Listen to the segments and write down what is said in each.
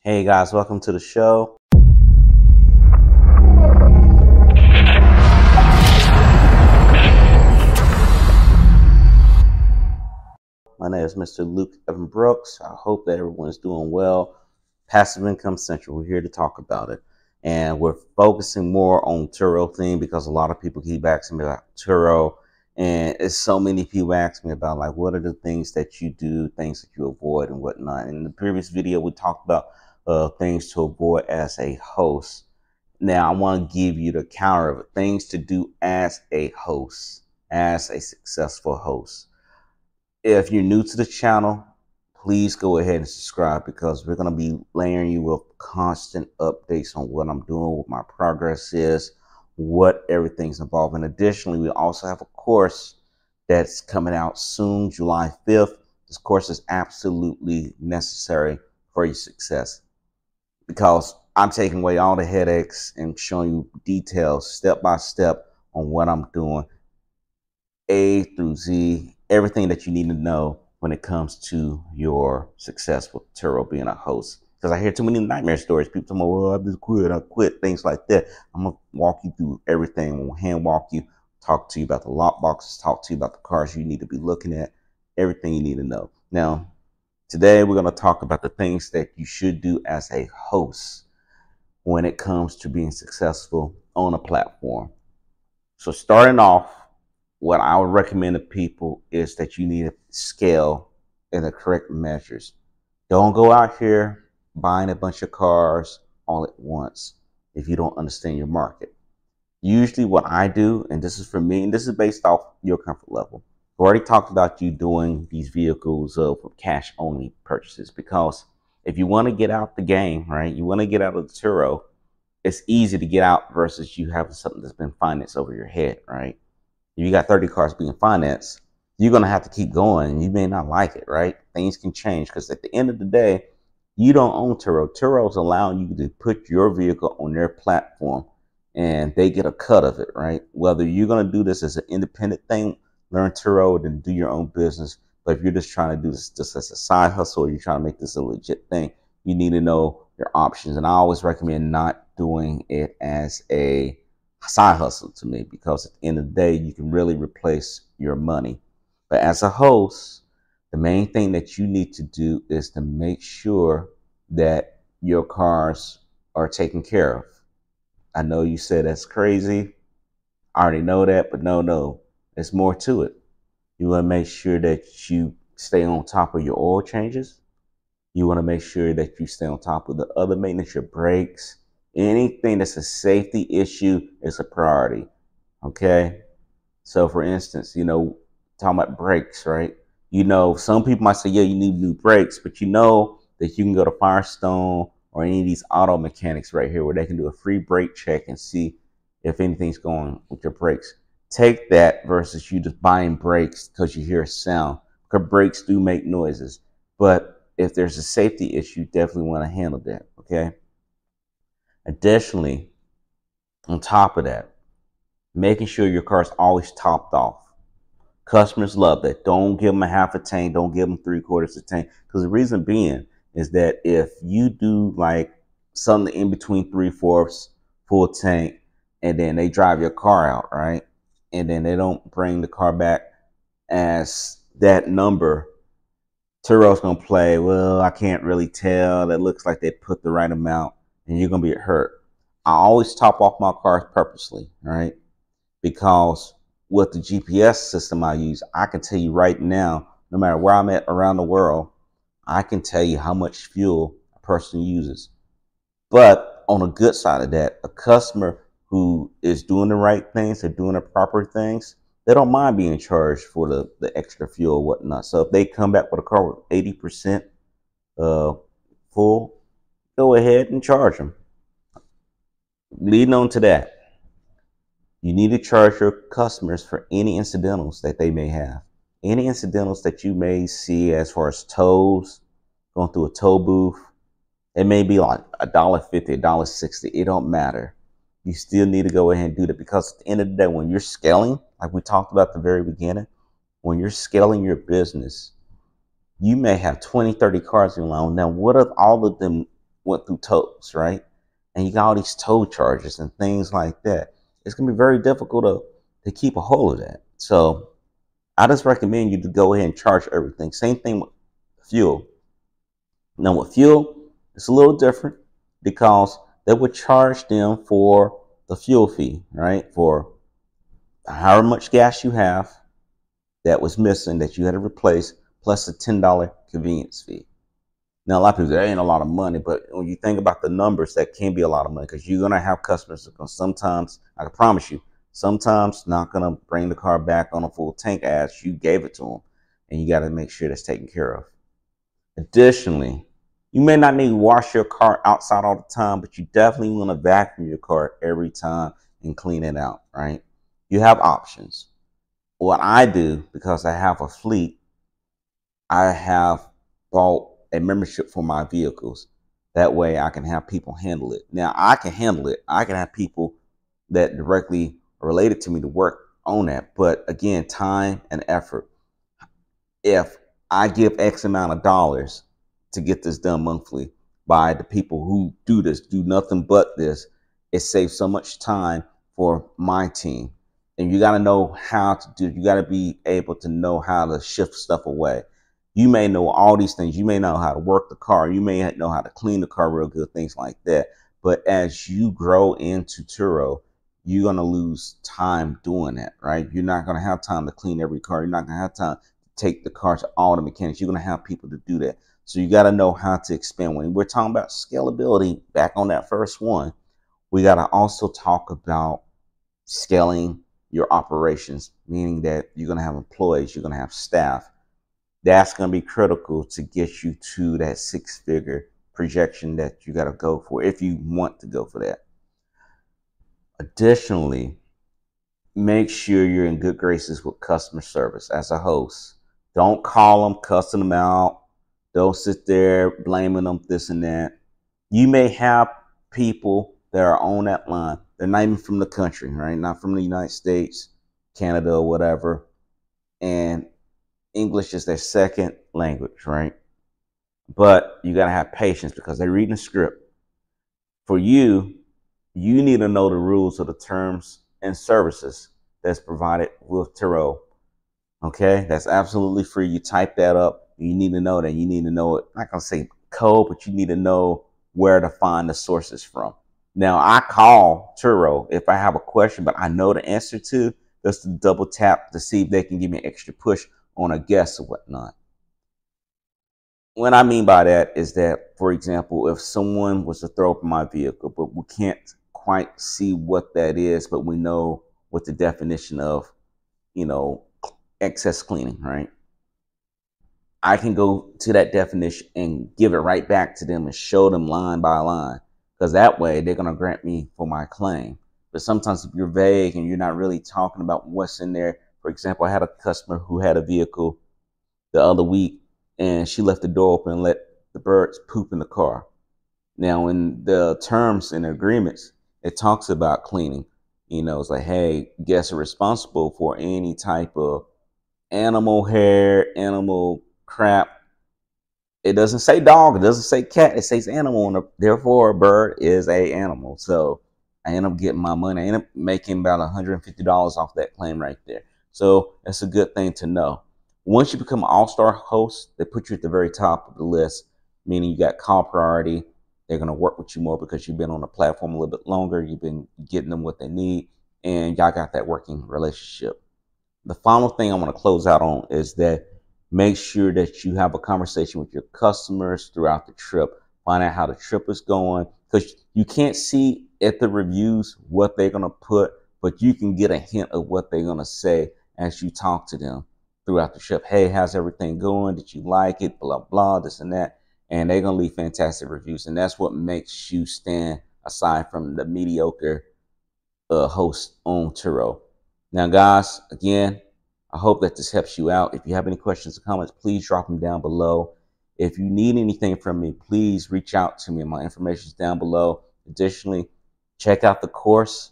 Hey guys, welcome to the show. My name is Mr. Luke Evan Brooks. I hope that everyone is doing well. Passive Income Central, we're here to talk about it. And we're focusing more on Turo theme because a lot of people keep asking me about Turo. And it's so many people ask me about, like, what are the things that you do, things that you avoid and whatnot. In the previous video, we talked about things to avoid as a host. Now, I want to give you the counter of it, things to do as a host, as a successful host. If you're new to the channel, please go ahead and subscribe because we're going to be layering you with constant updates on what I'm doing, what my progress is, what everything's involved. And additionally, we also have a course that's coming out soon, July 5th. This course is absolutely necessary for your success because I'm taking away all the headaches and showing you details step by step on what I'm doing, A through Z, everything that you need to know when it comes to your success with Turo being a host. Because I hear too many nightmare stories. People tell me, well, I just quit, I quit, things like that. I'm going to walk you through everything. I'm going to hand walk you, talk to you about the lock boxes, talk to you about the cars you need to be looking at, everything you need to know. Now, today we're going to talk about the things that you should do as a host when it comes to being successful on a platform. So starting off, what I would recommend to people is that you need to scale in the correct measures. Don't go out here buying a bunch of cars all at once if you don't understand your market. Usually what I do, and this is for me, and this is based off your comfort level. I've already talked about you doing these vehicles for cash only purchases, because if you want to get out the game, right, you want to get out of the Turo, it's easy to get out versus you having something that's been financed over your head, right? If you got 30 cars being financed, you're going to have to keep going. You may not like it, right? Things can change because at the end of the day, you don't own Turo. Turo's allowing you to put your vehicle on their platform and they get a cut of it, right? Whether you're going to do this as an independent thing, learn Turo, then do your own business. But if you're just trying to do this just as a side hustle, or you're trying to make this a legit thing, you need to know your options. And I always recommend not doing it as a side hustle to me, because at the end of the day, you can really replace your money. But as a host, the main thing that you need to do is to make sure that your cars are taken care of. I know you said that's crazy. I already know that, but no, there's more to it. You want to make sure that you stay on top of your oil changes. You want to make sure that you stay on top of the other maintenance, your brakes. Anything that's a safety issue is a priority, okay? So for instance, talking about brakes, right? Some people might say, yeah, you need new brakes, but you know that you can go to Firestone or any of these auto mechanics right here where they can do a free brake check and see if anything's going with your brakes. Take that versus you just buying brakes because you hear a sound, because brakes do make noises. But if there's a safety issue, definitely want to handle that, okay? Additionally, on top of that, making sure your car's always topped off. Customers love that. Don't give them a half a tank. Don't give them 3/4 a tank. Because the reason being is that if you do like something in between 3/4 full tank, and then they drive your car out, right? And then they don't bring the car back as that number, Turo's going to play, well, I can't really tell. That looks like they put the right amount, and you're going to be hurt. I always top off my cars purposely, right? Because with the GPS system I use, I can tell you right now, no matter where I'm at around the world, I can tell you how much fuel a person uses. But on the good side of that, a customer who is doing the right things, they're doing the proper things, they don't mind being charged for the extra fuel or whatnot. So if they come back with a car with 80% full, go ahead and charge them. Leading on to that, you need to charge your customers for any incidentals that they may have. Any incidentals that you may see as far as tows, going through a tow booth, it may be like $1.50, $1.60. It don't matter. You still need to go ahead and do that, because at the end of the day, when you're scaling, like we talked about at the very beginning, when you're scaling your business, you may have 20, 30 cars in your line. Now, what if all of them went through tolls, right? And you got all these toll charges and things like that. It's gonna be very difficult to keep a hold of that. So I just recommend you to go ahead and charge everything. Same thing with fuel. Now with fuel, it's a little different because they would charge them for the fuel fee, right? For however much gas you have that was missing that you had to replace, plus a $10 convenience fee. Now, a lot of people say, that ain't a lot of money, but when you think about the numbers, that can be a lot of money because you're going to have customers that are sometimes, I can promise you, sometimes not going to bring the car back on a full tank as you gave it to them. And you got to make sure that's taken care of. Additionally, you may not need to wash your car outside all the time, but you definitely want to vacuum your car every time and clean it out, right? You have options. What I do, because I have a fleet, I have bought a membership for my vehicles. That way I can have people handle it. Now I can handle it. I can have people that directly are related to me to work on that. But again, time and effort. If I give X amount of dollars to get this done monthly by the people who do this, do nothing but this, it saves so much time for my team. And you got to know how to do, you got to be able to know how to shift stuff away. You may know all these things. You may know how to work the car. You may know how to clean the car real good, things like that. But as you grow into Turo, you're going to lose time doing that, right? You're not going to have time to clean every car. You're not going to have time to take the car to all the mechanics. You're going to have people to do that. So you got to know how to expand. When we're talking about scalability, back on that first one, we got to also talk about scaling your operations, meaning that you're going to have employees, you're going to have staff. That's going to be critical to get you to that six-figure projection that you got to go for if you want to go for that. Additionally, make sure you're in good graces with customer service as a host. Don't call them, cussing them out. Don't sit there blaming them, this and that. You may have people that are on that line. They're not even from the country, right? Not from the United States, Canada, or whatever. And English is their second language, right? But you got to have patience because they're reading a script. For you, you need to know the rules of the terms and services that's provided with Turo. Okay, that's absolutely free. You type that up. You need to know that. You need to know it. I'm not gonna say code, but you need to know where to find the sources from. Now, I call Turo if I have a question, but I know the answer to, just to double tap to see if they can give me an extra push on a guess or whatnot. What I mean by that is that, for example, if someone was to throw up my vehicle, but we can't quite see what that is, but we know what the definition of, excess cleaning, right? I can go to that definition and give it right back to them and show them line by line, because that way they're going to grant me for my claim. But sometimes if you're vague and you're not really talking about what's in there, for example, I had a customer who had a vehicle the other week and she left the door open and let the birds poop in the car. Now, in the terms and agreements, it talks about cleaning. It's like, hey, guests are responsible for any type of animal hair, animal crap. It doesn't say dog, it doesn't say cat, it says animal, and therefore a bird is a animal. So I end up getting my money. I end up making about $150 off that claim right there. So that's a good thing to know. Once you become an all-star host, they put you at the very top of the list, meaning you got call priority. They're going to work with you more because you've been on the platform a little bit longer. You've been getting them what they need, and y'all got that working relationship. The final thing I want to close out on is that make sure that you have a conversation with your customers throughout the trip. Find out how the trip is going, because you can't see at the reviews what they're going to put, but you can get a hint of what they're going to say as you talk to them throughout the trip. Hey, how's everything going? Did you like it? Blah, blah, this and that. And they're going to leave fantastic reviews. And that's what makes you stand aside from the mediocre host on Turo. Now, guys, again, I hope that this helps you out. If you have any questions or comments, please drop them down below. If you need anything from me, please reach out to me. My information is down below. Additionally, check out the course.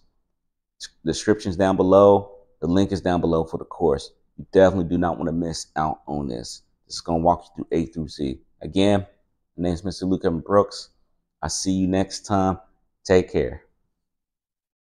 The description is down below. The link is down below for the course. You definitely do not want to miss out on this. This is going to walk you through A through Z. Again, my name is Mr. Luke Evan Brooks. I see you next time. Take care.